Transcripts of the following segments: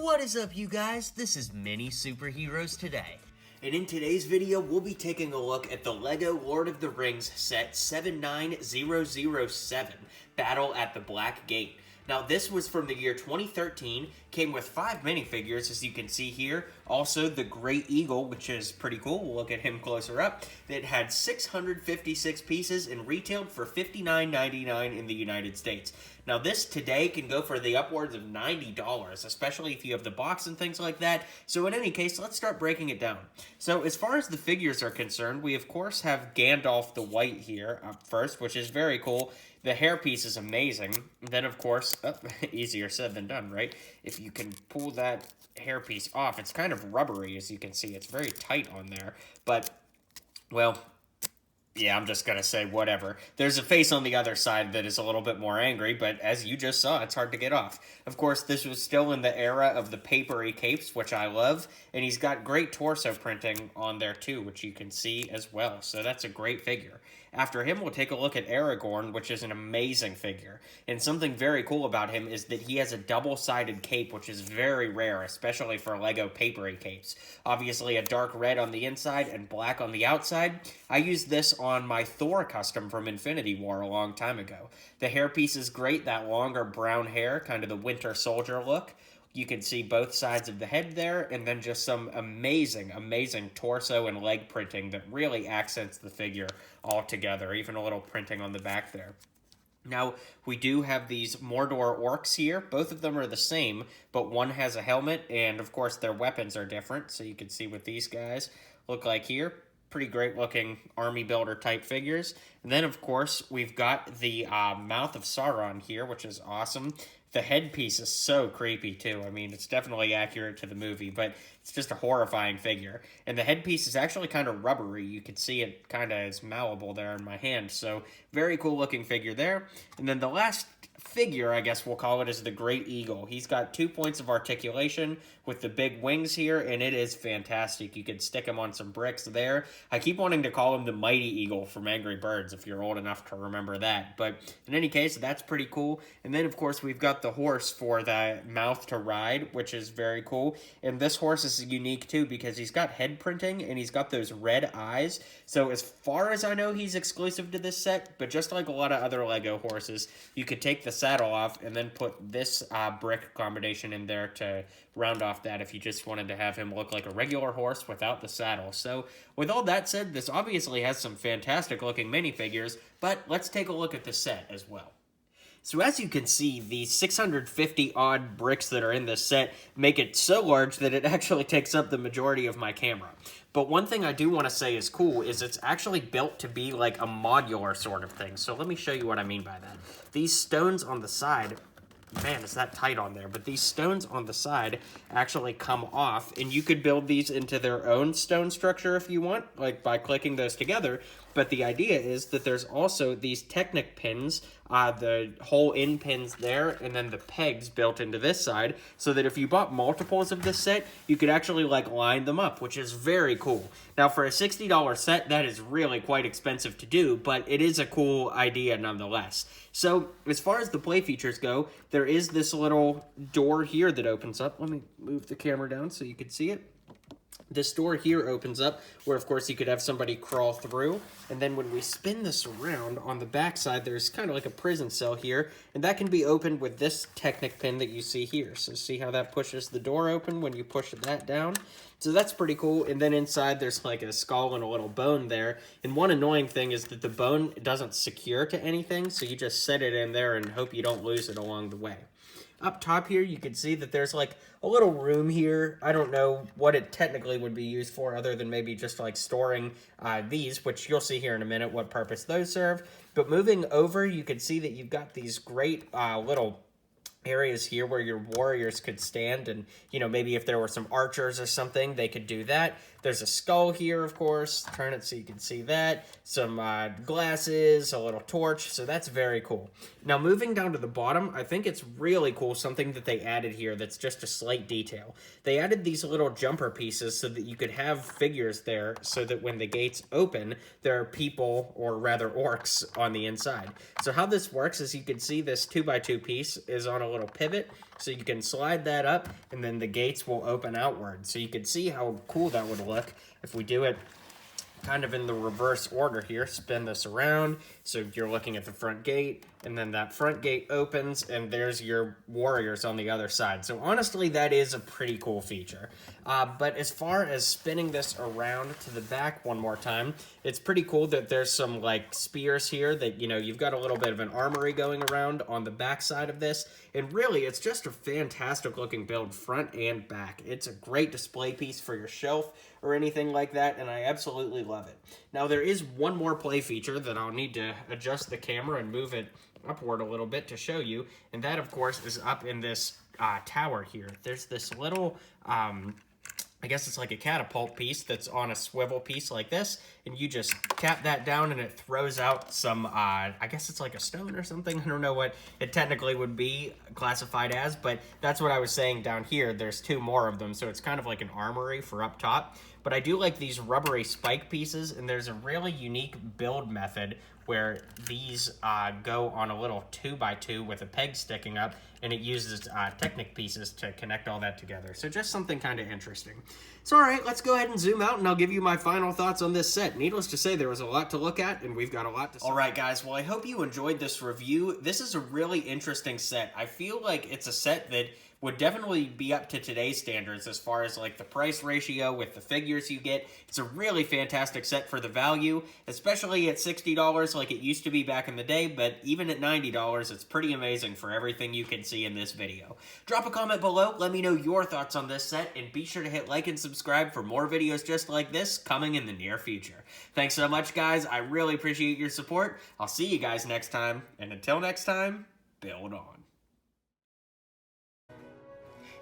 What is up, you guys? This is Mini Superheroes Today. And in today's video, we'll be taking a look at the LEGO Lord of the Rings set 79007, Battle at the Black Gate. Now, this was from the year 2013, came with 5 minifigures, as you can see here. Also, the Great Eagle, which is pretty cool. We'll look at him closer up. It had 656 pieces and retailed for $59.99 in the United States. Now, this today can go for the upwards of $90, especially if you have the box and things like that. So in any case, let's start breaking it down. So as far as the figures are concerned, we of course have Gandalf the White here up first, which is very cool. The hairpiece is amazing. Then, of course, easier said than done, right? If you can pull that hairpiece off, it's kind of rubbery, as you can see. It's very tight on there. But, well, yeah, I'm just going to say whatever. There's a face on the other side that is a little bit more angry, but as you just saw, it's hard to get off. Of course, this was still in the era of the papery capes, which I love, and he's got great torso printing on there too, which you can see as well, so that's a great figure. After him, we'll take a look at Aragorn, which is an amazing figure. And something very cool about him is that he has a double-sided cape, which is very rare, especially for LEGO papery capes. Obviously, a dark red on the inside and black on the outside. I used this on my Thor custom from Infinity War a long time ago. The hairpiece is great, that longer brown hair, kind of the Winter Soldier look. You can see both sides of the head there, and then just some amazing, amazing torso and leg printing that really accents the figure all together, even a little printing on the back there. Now, we do have these Mordor orcs here. Both of them are the same, but one has a helmet, and of course their weapons are different, so you can see what these guys look like here. Pretty great looking army builder type figures. And then, of course, we've got the Mouth of Sauron here, which is awesome. The headpiece is so creepy, too. I mean, it's definitely accurate to the movie, but it's just a horrifying figure. And the headpiece is actually kind of rubbery. You can see it kind of is malleable there in my hand. So, very cool looking figure there. And then the last figure, I guess we'll call it, is the Great Eagle. He's got 2 points of articulation with the big wings here, and it is fantastic. You could stick him on some bricks there. I keep wanting to call him the Mighty Eagle from Angry Birds, if you're old enough to remember that. But in any case, that's pretty cool. And then, of course, we've got the horse for the Mouth to Ride, which is very cool. And this horse is unique, too, because he's got head printing, and he's got those red eyes. So as far as I know, he's exclusive to this set, but just like a lot of other LEGO horses, you could take the saddle off and then put this brick combination in there to round off that if you just wanted to have him look like a regular horse without the saddle. So with all that said, this obviously has some fantastic looking minifigures, but let's take a look at the set as well. So as you can see, the 650 odd bricks that are in this set make it so large that it actually takes up the majority of my camera. But one thing I do want to say is cool is it's actually built to be like a modular sort of thing. So let me show you what I mean by that. These stones on the side, man, is that tight on there, but these stones on the side actually come off, and you could build these into their own stone structure if you want, like by clicking those together. But the idea is that there's also these Technic pins, the hole in pins there, and then the pegs built into this side, so that if you bought multiples of this set, you could actually like line them up, which is very cool. Now for a $60 set, that is really quite expensive to do, but it is a cool idea nonetheless. So as far as the play features go, there is this little door here that opens up. Let me move the camera down so you can see it. This door here opens up where, of course, you could have somebody crawl through. And then when we spin this around on the back side, there's kind of like a prison cell here. And that can be opened with this Technic pin that you see here. So see how that pushes the door open when you push that down? So that's pretty cool. And then inside, there's like a skull and a little bone there. And one annoying thing is that the bone doesn't secure to anything. So you just set it in there and hope you don't lose it along the way. Up top here, you can see that there's like a little room here. I don't know what it technically would be used for other than maybe just like storing these, which you'll see here in a minute what purpose those serve. But moving over, you can see that you've got these great little areas here where your warriors could stand, and you know, maybe if there were some archers or something, they could do that. There's a skull here, of course. Turn it so you can see that. Some glasses, a little torch, so that's very cool. Now, moving down to the bottom, I think it's really cool, something that they added here that's just a slight detail. They added these little jumper pieces so that you could have figures there so that when the gates open, there are people, or rather orcs, on the inside. So how this works is you can see this 2x2 piece is on a little little pivot, so you can slide that up, and then the gates will open outward. So you can see how cool that would look if we do it kind of in the reverse order here. Spin this around, so you're looking at the front gate, and then that front gate opens, and there's your warriors on the other side. So honestly, that is a pretty cool feature. But as far as spinning this around to the back one more time, it's pretty cool that there's some like spears here that, you know, you've got a little bit of an armory going around on the back side of this. And really, it's just a fantastic looking build front and back. It's a great display piece for your shelf or anything like that, and I absolutely love it. Now, there is one more play feature that I'll need to adjust the camera and move it upward a little bit to show you, and that, of course, is up in this tower here. There's this little, I guess it's like a catapult piece that's on a swivel piece like this, and you just tap that down and it throws out some, I guess it's like a stone or something. I don't know what it technically would be classified as, but that's what I was saying down here. There's two more of them, so it's kind of like an armory for up top. But I do like these rubbery spike pieces, and there's a really unique build method where these go on a little 2x2 with a peg sticking up, and it uses Technic pieces to connect all that together. So just something kind of interesting. So all right, let's go ahead and zoom out, and I'll give you my final thoughts on this set. Needless to say, there was a lot to look at, and we've got a lot to say. All right, guys, well, I hope you enjoyed this review. This is a really interesting set. I feel like it's a set that would definitely be up to today's standards as far as like the price ratio with the figures you get. It's a really fantastic set for the value, especially at $60 like it used to be back in the day, but even at $90, it's pretty amazing for everything you can see in this video. Drop a comment below, let me know your thoughts on this set, and be sure to hit like and subscribe for more videos just like this coming in the near future. Thanks so much, guys. I really appreciate your support. I'll see you guys next time, and until next time, build on.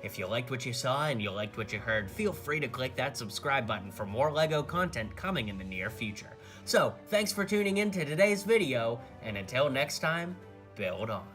If you liked what you saw and you liked what you heard, feel free to click that subscribe button for more LEGO content coming in the near future. So, thanks for tuning in to today's video, and until next time, build on.